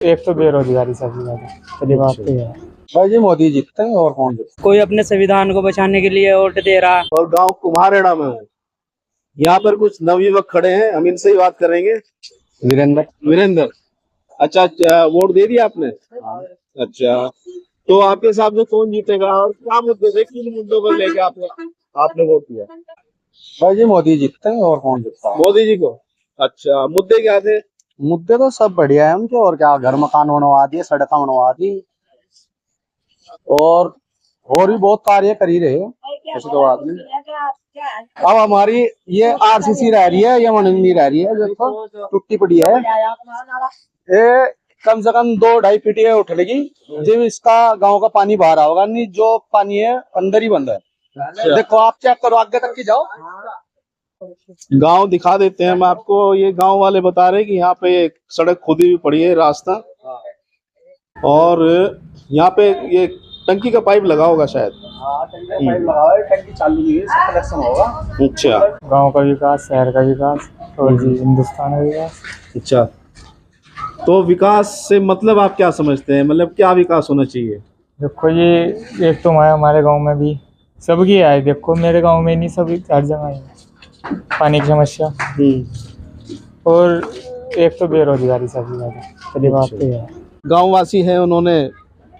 एक तो बेरोजगारी सबसे ज्यादा पहली बात तो है। भाई जी मोदी जीतते हैं और कौन जीतता कोई अपने संविधान को बचाने के लिए वोट दे रहा। और गांव कुम्हारेड़ा में हूँ। यहाँ पर कुछ नवयुवक खड़े हैं, हम इनसे ही बात करेंगे। है? वीरेंद्र, अच्छा, वोट दे दिया आपने? अच्छा, तो आपके हिसाब से कौन जीतेगा और क्या मुद्दे से, किन मुद्दों को लेके आपने वोट दिया? भाई जी मोदी जीतते हैं और कौन जीतता है? मोदी जी को। अच्छा, मुद्दे क्या थे? मुद्दे तो सब बढ़िया है उनके, और क्या, घर मकान बनवा दिए, सड़कें बनवा दी, और भी बहुत कार्य कर ही रहे ऐसे तो बात नहीं। अब हमारी ये आरसीसी रह रही है, ये मनंगी रह रही है, जो टूटी पड़ी है, ये कम से कम 2-2.5 फीट ये उठ लेगी जब इसका गांव का पानी बाहर आओगा। नहीं, जो पानी है अंदर ही बंद है। देखो आप चेक करो, आगे तक की जाओ। गांव दिखा देते हैं हम आपको। ये गांव वाले बता रहे हैं कि यहाँ पे एक सड़क खुदी हुई पड़ी है, रास्ता, और यहाँ पे ये टंकी का पाइप लगा होगा शायद। टंकी पाइप लगा है, टंकी चालू नहीं है, सब कनेक्शन होगा। अच्छा, गांव का विकास, शहर का विकास और जी हिंदुस्तान का विकास। अच्छा, तो विकास से मतलब आप क्या समझते हैं? मतलब क्या विकास होना चाहिए? देखो ये एक तो हमारे गांव में भी सबकी है। देखो मेरे गांव में नहीं, सभी हर जगह है पानी की समस्या। और एक तो बेरोजगारी सबसे ज्यादा पहली बात तो है। गाँव वासी है,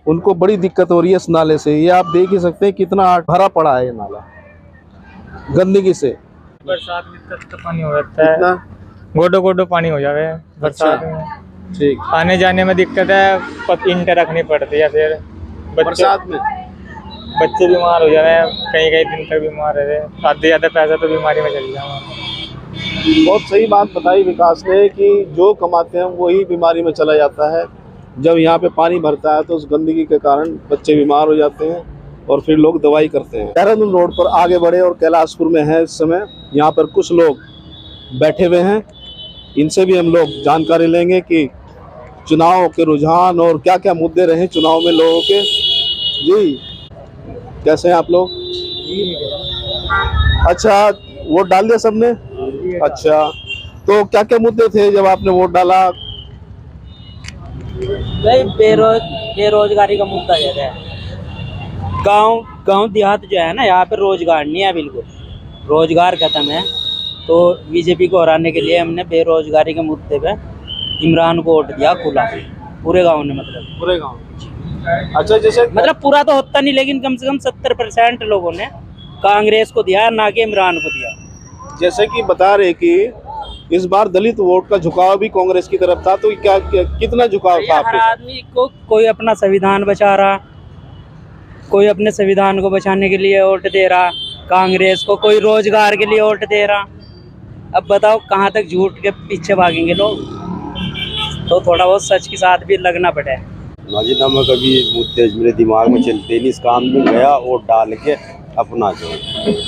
उनको बड़ी दिक्कत हो रही है इस नाले से। ये आप देख ही सकते हैं कितना भरा पड़ा है ये नाला गंदगी से। बरसात में तक पानी हो जाता है, गोडो गोडो पानी हो जावे बरसात में। ठीक, आने जाने में दिक्कत है, ईंटें रखनी पड़ती है। फिर बरसात में बच्चे बीमार हो जाए, कई कई दिन तक बीमार रहे, आधे ज्यादा पैसा तो बीमारी में चल जाए। बहुत सही बात बताई विकास ने कि जो कमाते हैं वही बीमारी में चला जाता है। जब यहाँ पे पानी भरता है तो उस गंदगी के कारण बच्चे बीमार हो जाते हैं और फिर लोग दवाई करते हैं। देहरादून रोड पर आगे बढ़े और कैलाशपुर में है इस समय। यहाँ पर कुछ लोग बैठे हुए हैं, इनसे भी हम लोग जानकारी लेंगे कि चुनाव के रुझान और क्या क्या मुद्दे रहे चुनाव में लोगों के। जी, कैसे हैं आप लोग? अच्छा, वोट डाल दिया सबने? अच्छा, तो क्या क्या मुद्दे थे जब आपने वोट डाला? भाई बेरोजगारी का मुद्दा ज्यादा है। गांव देहात जो है ना, यहाँ पे रोजगार नहीं है, बिल्कुल रोजगार खत्म है। तो बीजेपी को हराने के लिए हमने बेरोजगारी के मुद्दे पे इमरान को वोट दिया खुला, पूरे गांव ने। मतलब पूरे गाँव। अच्छा, जैसे मतलब पूरा तो होता नहीं, लेकिन कम से कम 70% लोगों ने कांग्रेस को दिया, ना कि इमरान को दिया। जैसे कि बता रहे कि इस बार दलित वोट का झुकाव भी कांग्रेस की तरफ था, तो कितना झुकाव था हर आदमी को कोई अपना संविधान बचा रहा, कोई अपने संविधान को बचाने के लिए वोट दे रहा कांग्रेस को, कोई रोजगार के लिए वोट दे रहा। अब बताओ कहाँ तक झूठ के पीछे भागेंगे लोग? तो थोड़ा बहुत सच के साथ भी लगना पड़े। राजीनामा कभी मुद्दे मेरे दिमाग में चलते नहीं, इस काम में गया वोट डाल के अपना जो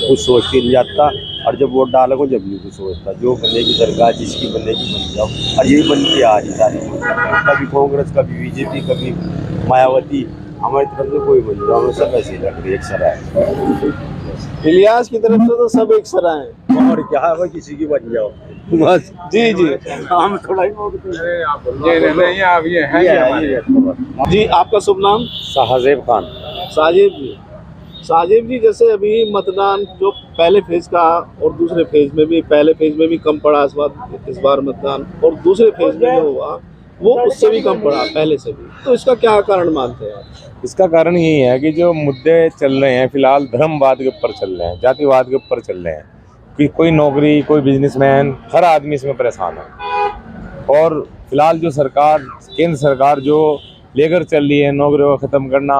कुछ सोच के नहीं जाता, और जब वोट डालो जब नहीं कुछ सोचता। जो बनेगी सरकार जिसकी बनेगी बन जाओ, और यही बन के आ रही सारी। कभी कांग्रेस, कभी बीजेपी, कभी मायावती, हमारी तरफ से कोई बन जाओ, हमें सब ऐसे ही लग रही एक सरा है। इलियास की तरफ से तो सब एक सरा है, और क्या है, किसी की बन जाओ बस। जी जी, हम थोड़ा ही जी, आपका शुभ नाम? साहजेब खान। साजिब जी। साजिब जी, जैसे अभी मतदान जो पहले फेज का और दूसरे फेज में भी, पहले फेज में भी कम पड़ा इस बार मतदान, और दूसरे फेज में जो हुआ वो उससे भी कम पड़ा पहले से भी, तो इसका क्या कारण मानते हैं आप? इसका कारण यही है कि जो मुद्दे चल रहे हैं फिलहाल धर्मवाद के ऊपर चल रहे हैं, जातिवाद के ऊपर चल रहे हैं कि कोई नौकरी, कोई बिजनेसमैन, हर आदमी इसमें परेशान है। और फिलहाल जो सरकार, केंद्र सरकार जो लेकर चल रही है नौकरियों को ख़त्म करना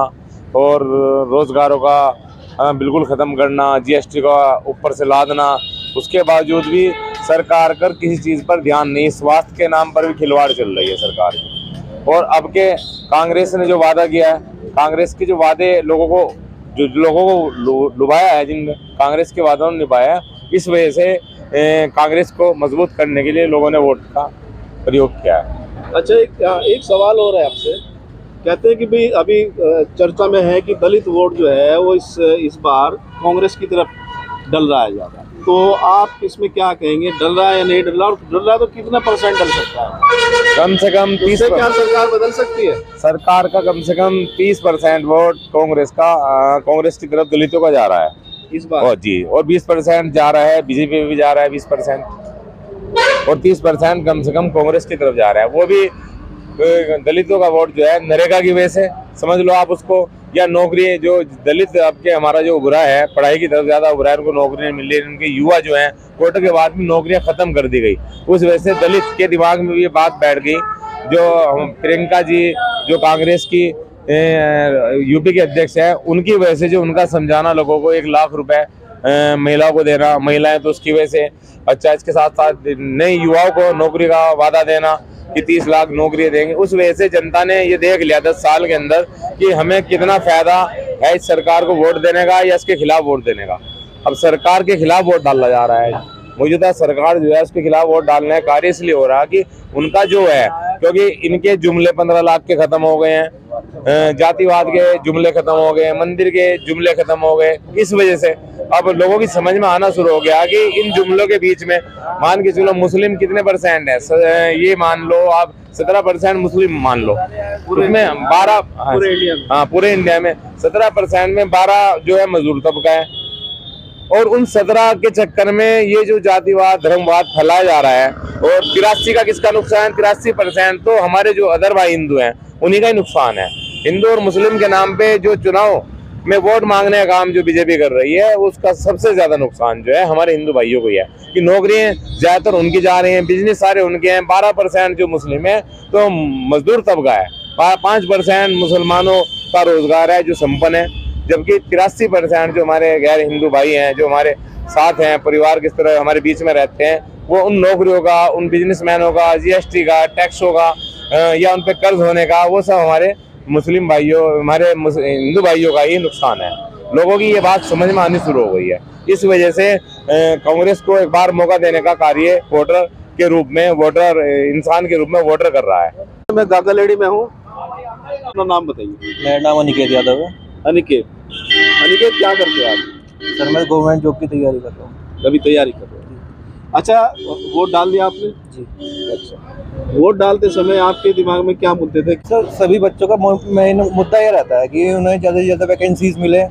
और रोज़गारों का बिल्कुल ख़त्म करना, जीएसटी का ऊपर से लादना, उसके बावजूद भी सरकार कर किसी चीज़ पर ध्यान नहीं। स्वास्थ्य के नाम पर भी खिलवाड़ चल रही है सरकार की। और अब के कांग्रेस ने जो वादा किया है, कांग्रेस के जो वादे लोगों को लुभाया है, जिन कांग्रेस के वादों ने निभाया है, इस वजह से कांग्रेस को मजबूत करने के लिए लोगों ने वोट का प्रयोग किया है। अच्छा, एक सवाल और है आपसे। कहते हैं कि भाई अभी चर्चा में है कि दलित वोट जो है वो इस बार कांग्रेस की तरफ डल रहा है ज़्यादा, तो आप इसमें क्या कहेंगे? डल रहा है या नहीं डल रहा? और डल रहा है तो कितना % डल सकता है? कम से कम 30 उससे क्या सरकार बदल सकती है? सरकार का कम से कम 30% वोट कांग्रेस की तरफ दलितों का जा रहा है इस बार और जी, और 20% जा रहा है बीजेपी भी जा रहा है 20%, और 30% कम से कम कांग्रेस की तरफ जा रहा है। वो भी दलितों का वोट जो है नरेगा की वजह से समझ लो आप उसको, या नौकरी जो दलित आपके हमारा जो उभरा है, पढ़ाई की तरफ ज्यादा उभरा है, उनको नौकरी नहीं मिल रही, उनके युवा जो हैं कोटे के बाद भी नौकरियां खत्म कर दी गई। उस वजह से दलित के दिमाग में भी ये बात बैठ गई। जो प्रियंका जी जो कांग्रेस की यूपी के अध्यक्ष है, उनकी वजह से जो उनका समझाना लोगों को 1 लाख रुपए महिलाओं को देना, महिलाएं तो उसकी वजह से, अच्छा इसके साथ साथ नए युवाओं को नौकरी का वादा देना कि 30 लाख नौकरी देंगे, उस वजह से जनता ने ये देख लिया 10 साल के अंदर कि हमें कितना फायदा है इस सरकार को वोट देने का या इसके खिलाफ वोट देने का। अब सरकार के खिलाफ वोट डाला जा रहा है, मौजूदा सरकार जो है उसके खिलाफ वोट डालने का कार्य इसलिए हो रहा है कि उनका जो है, क्योंकि इनके जुमले 15 लाख के खत्म हो गए हैं, जातिवाद के जुमले खत्म हो गए, मंदिर के जुमले खत्म हो गए। इस वजह से अब लोगों की समझ में आना शुरू हो गया कि इन जुमलों के बीच में मान के चलो मुस्लिम कितने % है, ये मान लो आप 17% मुस्लिम मान लो, उसमें 12 पूरे इंडिया में 17% में 12 जो है मजदूर तबका है, और उन 17 के चक्कर में ये जो जातिवाद धर्मवाद फैलाया जा रहा है। और 83 का किसका नुकसान? 83% तो हमारे जो अदर भाई हिंदू हैं उन्हीं का ही नुकसान है। हिंदू और मुस्लिम के नाम पे जो चुनाव में वोट मांगने का काम जो बीजेपी कर रही है, उसका सबसे ज्यादा नुकसान जो है हमारे हिंदू भाइयों को ही है कि नौकरियां ज्यादातर उनकी जा रही हैं, बिजनेस सारे उनके हैं। 12% जो मुस्लिम है तो मजदूर तबका है, 5% मुसलमानों का रोजगार है जो संपन्न है, जबकि 83% जो हमारे गैर हिंदू भाई हैं, जो हमारे साथ हैं, परिवार किस तरह हमारे बीच में रहते हैं, वो उन नौकरियों का, उन बिजनेसमैनों का, GST का, टैक्सों का या उन पे कर्ज होने का, वो सब हमारे मुस्लिम भाइयों, हमारे हिंदू भाइयों का ही नुकसान है। लोगों की ये बात समझ में आनी शुरू हो गई है। इस वजह से कांग्रेस को एक बार मौका देने का कार्य वोटर के रूप में, वोटर इंसान के रूप में वोटर कर रहा है। मैं गागालेडी में हूँ, अपना नाम बताइए। मेरा नाम अनिकेत यादव है। अनिकेत, अनिकेत क्या करते हो आप? सर मैं गवर्नमेंट जॉब की तैयारी कर रहा हूँ। अभी तैयारी कर रहे हो? अच्छा, वोट डाल दिया आपने? जी। अच्छा, वोट डालते समय आपके दिमाग में क्या मुद्दे थे? सर सभी बच्चों का मेन मुद्दा ये रहता है कि उन्हें ज़्यादा से ज़्यादा वैकेंसीज मिले,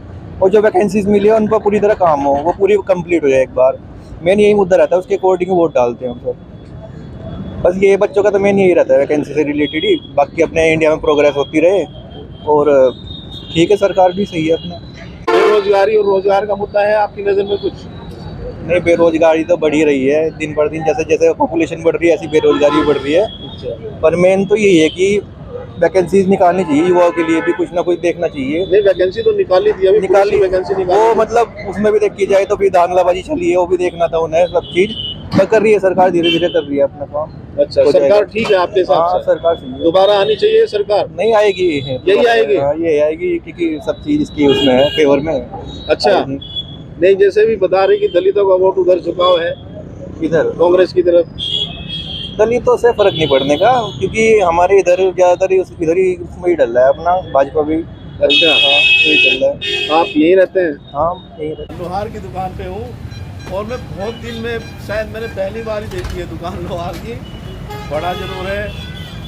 और जो वैकेंसीज मिले उन पर पूरी तरह काम हो, वो पूरी कंप्लीट हो जाए एक बार। मेन यही मुद्दा रहता है, उसके अकॉर्डिंग वोट डालते हैं हम सब। बस ये बच्चों का तो मेन यही रहता है, वैकेंसी से रिलेटेड ही। बाकी अपने इंडिया में प्रोग्रेस होती रहे, और ठीक है, सरकार भी सही है अपना। बेरोजगारी और रोजगार का मुद्दा है आपकी नज़र में कुछ? नहीं, बेरोजगारी तो बढ़ ही रही है दिन पर दिन, जैसे जैसे पॉपुलेशन बढ़ रही है ऐसी बेरोजगारी भी बढ़ रही है। पर मेन तो यही है कि वैकेंसीज निकालनी चाहिए, युवाओं के लिए भी कुछ ना कुछ देखना चाहिए। नहीं, वैकेंसी तो निकाली थी, अभी निकाली वैकेंसी वो निकाली, मतलब उसमें भी देखी जाए तो फिर धांधलाबाजी चली है, वो भी देखना था उन्हें। सब चीज कर रही है सरकार, धीरे धीरे कर रही है अपना काम। अच्छा, सरकार ठीक है आपके हिसाब से? सरकार सही है। दोबारा आनी चाहिए सरकार? नहीं आएगी, यही आएगी? ये आएगी, क्योंकि सब चीज इसकी उसमें है, फेवर में। अच्छा, नहीं जैसे भी बता रहे कि दलितों का वोट उधर झुकाव है, इधर कांग्रेस की तरफ। दलितों से फर्क नहीं पड़ने का, क्योंकि हमारे इधर ज्यादातर इधर ही उसमें ही डल रहा है अपना, भाजपा भी। अच्छा, यही चल रहा है। आप यहीं रहते हैं? हाँ, यही रहते हैं। लोहार की दुकान पे हूँ, और मैं बहुत दिन में शायद मैंने पहली बार ही देखी है दुकान लोहार की। बड़ा जरूर है,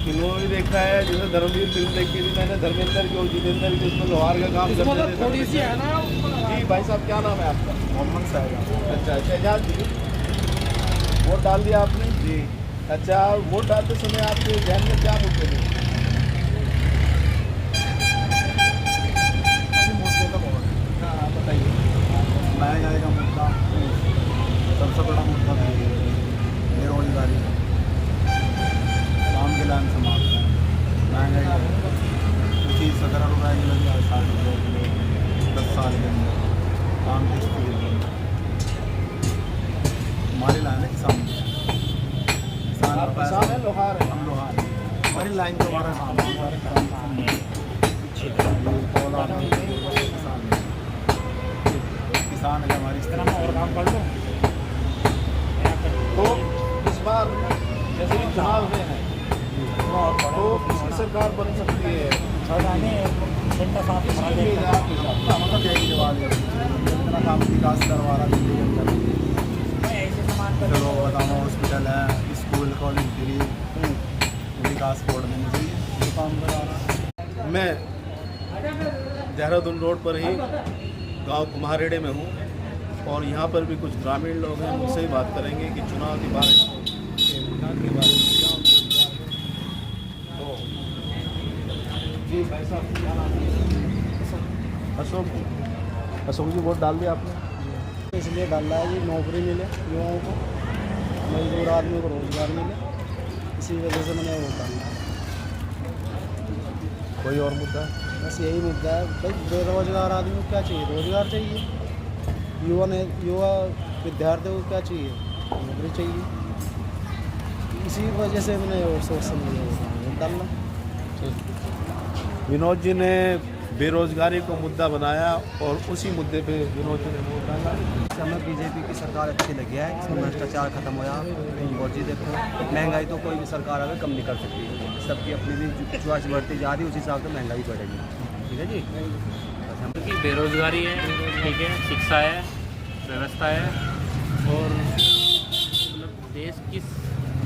फिल्मों में भी देखा है, जैसे धर्मवीर फिल्म देखी थी मैंने, धर्मेंद्र की और जितेंद्र की, उसमें लोहार का काम करते थे। थोड़ी सी है ना। जी भाई साहब, क्या नाम है आपका? मोहम्मद साहब। अच्छा, शहजाद जी, वोट डाल दिया आपने? जी। अच्छा, वोट डालते समय आपके ध्यान में क्या मुद्दे थे? हाँ, बताइए। महंगाई का मुद्दा सबसे बड़ा मुद्दा है, बेरोजगारी, काम के लाइन समाप्त है, महंगाई उसी 17 रुपये की लग जाए 60 रुपये किलो 10 साल के अंदर, काम की स्थिति हमारी लाइन है किसान की। किसान है, लोहार है? हम लोहार हैं, हमारी लाइन तो हमारा काम है, हमारे काम किसान है हमारी तरह और काम कर लो। तो इस बार जैसे कि चुनाव में है, तो किसकी सरकार बन सकती है? इतना काम विकास करवा रहा दिल्ली के अंदर, चलो बताओ, हॉस्पिटल है, स्कूल कॉलेज फ्री, विकास को वोट देनी चाहिए, जो काम करा रहा है। मैं देहरादून रोड पर ही गांव कुम्हारेड़े में हूँ और यहाँ पर भी कुछ ग्रामीण लोग हैं, उनसे ही बात करेंगे कि चुनाव के बारे में क्या तो जी भाई साहब क्या नाम है? अशोक जी वोट डाल दिया आपने? इसलिए डाल रहा है कि नौकरी मिले युवाओं को, मजदूर आदमी को रोजगार मिले, इसी वजह से मैंने वोट डाला। कोई और मुद्दा? बस यही मुद्दा है भाई, बेरोजगार आदमी को क्या चाहिए? रोजगार चाहिए। युवा विद्यार्थियों को क्या चाहिए? नौकरी चाहिए। इसी वजह से मैंने सोच समझ वोट डालना। विनोद जी ने बेरोजगारी को मुद्दा बनाया और उसी मुद्दे पे विनोद जी ने वोट डाला। हमें बीजेपी की सरकार अच्छी लगी है, इसमें भ्रष्टाचार खत्म होया। और जी देखो, महंगाई तो कोई भी सरकार अगर कम नहीं कर सकती, सबकी अपनी भी चॉइस बढ़ती जा रही है, उस हिसाब से महंगाई बढ़ेगी। ठीक है जी। क्योंकि बेरोजगारी है, ठीक है, शिक्षा है, व्यवस्था है और मतलब देश किस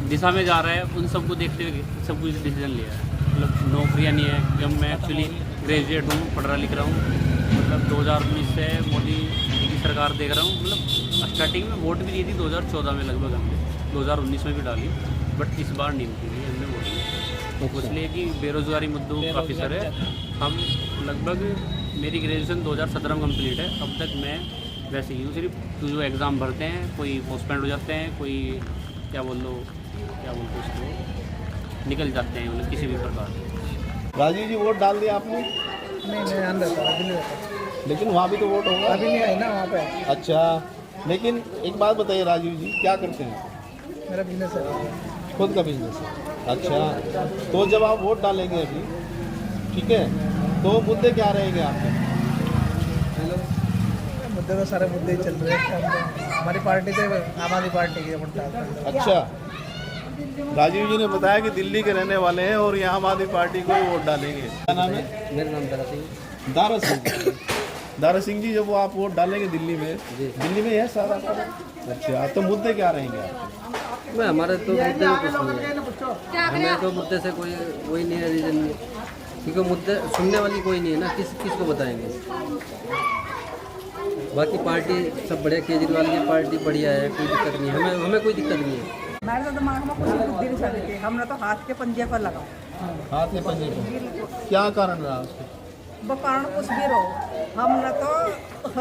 दिशा में जा रहा है उन सबको देखते हुए सब कुछ डिसीजन लिया है। मतलब नौकरियां नहीं है। जब मैं एक्चुअली ग्रेजुएट हूँ, पढ़ रहा लिख रहा हूँ, मतलब 2019 से मोदी जी की सरकार देख रहा हूँ। मतलब स्टार्टिंग में वोट भी दी थी 2014 में लगभग, हमने 2019 में भी डाली, बट इस बार नहीं मिली हमने वोट दी। इसलिए कि बेरोजगारी मुद्दों काफ़ी सारे हम लगभग मेरी ग्रेजुएशन 2017 में कंप्लीट है। अब तक मैं वैसे ही हूँ, सिर्फ जो एग्ज़ाम भरते हैं, कोई पोस्टपोन्ड हो जाते हैं, कोई क्या बोलते उसको निकल जाते हैं, मतलब किसी भी प्रकार। राजीव जी वोट डाल दिया आपने? नहीं, लेकिन वहाँ भी तो वोट होगा। अभी नहीं आई ना वहाँ पे। अच्छा, लेकिन एक बात बताइए राजीव जी, क्या करते हैं? मेरा बिजनेस है, खुद का बिजनेस है। अच्छा, तो जब आप वोट डालेंगे अभी, ठीक है, तो मुद्दे क्या रहेंगे आपके? मुद्दे तो सारे मुद्दे ही चल रहे हैं। हमारी पार्टी से आम आदमी पार्टी की वोट डालते हैं। अच्छा, राजीव जी ने बताया कि दिल्ली के रहने वाले हैं और यहाँ आम आदमी पार्टी को ही वोट डालेंगे। क्या नाम है? मेरा नाम दारा सिंह। दारा सिंह। दारा सिंह जी, जब वो आप वोट डालेंगे दिल्ली में है सारा? अच्छा, तो मुद्दे क्या रहेंगे आपके? मैं हमारे तो मुद्दे में कुछ नहीं है, हमें तो मुद्दे से कोई वही नहीं है, रीजन नहीं, क्योंकि मुद्दे सुनने वाली कोई नहीं है ना, किसको बताएंगे। बाकी पार्टी सब बढ़िया, केजरीवाल की पार्टी बढ़िया है, कोई दिक्कत नहीं है, हमें कोई दिक्कत नहीं है। हमारे तो दिमाग में कुछ बुद्धि नहीं चलती थी, हमने तो हाथ के पंजे पर लगा। हाथ में पंजे पर? क्या कारण रहा उसके? वो कारण कुछ भी रहो, हमने तो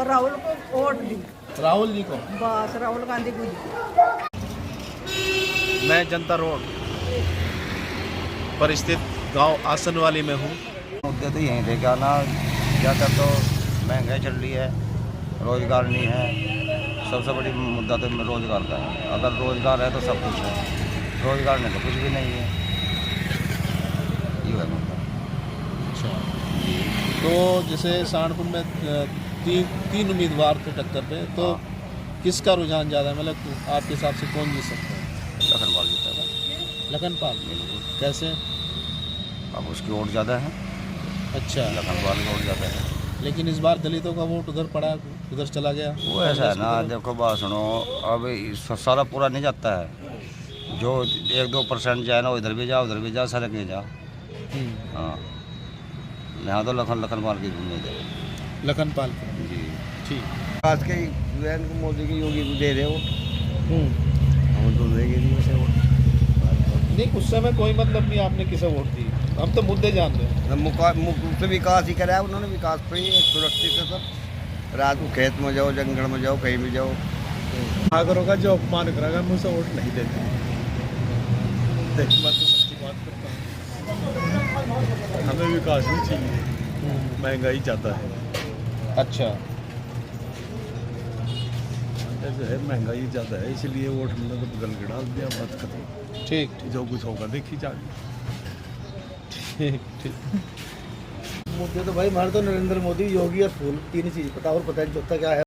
राहुल को वोट दी। राहुल जी को? बस राहुल गांधी को दी। मैं जनता रोड पर स्थित गांव आसनवाली में हूँ। मुद्दे तो यहीं थे, क्या ना ज़्यादा तो महंगाई चल रही है, रोज़गार नहीं है। सबसे बड़ी मुद्दा तो रोज़गार का है। अगर रोज़गार है तो सब कुछ है, रोज़गार नहीं तो कुछ भी नहीं है, ये है मुद्दा। अच्छा, तो जैसे सहारनपुर में तीन उम्मीदवार थे टक्कर पे, तो किसका रुझान ज़्यादा है? मतलब आपके हिसाब से कौन जीत सकता है? लखनपाल जीता है। लखनपाल? कैसे? अब उसकी वोट ज़्यादा है। अच्छा, लखनपाल की वोट ज़्यादा है। लेकिन इस बार दलितों का वोट उधर पड़ा, उधर चला गया। वो ऐसा है ना, देखो बात सुनो, अब सारा पूरा नहीं जाता है, जो 1-2% जाए ना, इधर भी जाओ उधर भी जाओ, सड़क नहीं जाओ। हाँ, यहाँ तो लखनपाल की उम्मीद है। लखनपाल की? जी ठीक। आज के मोदी की योगी को दे रहे हो, हम तो देंगे नहीं वैसे वोट। नहीं, उस समय कोई मतलब नहीं आपने किसे वोट दी, हम तो मुद्दे जान रहे हैं। मुख्य विकास ही कराया उन्होंने, विकास पर ही सुरक्षित है सब। रात को खेत में जाओ, जंगल में जाओ, कहीं भी जाओ। अगर होगा जो अपमान करेगा मुझसे वोट नहीं देते। देख, मैं तो सच्ची बात करता हूँ, हमें विकास नहीं चाहिए, महंगाई ज़्यादा है। अच्छा, जो है महंगाई ज़्यादा है, इसलिए वोट हमने तो बदल के डाल दिया, बात खत्म। ठीक। जो कुछ होगा देखी जाएगी। ठीक ठीक। मुद्दे तो भाई हमारे तो नरेंद्र मोदी, योगी और फूल, तीन चीज़ पता और पता है, जो क्या है।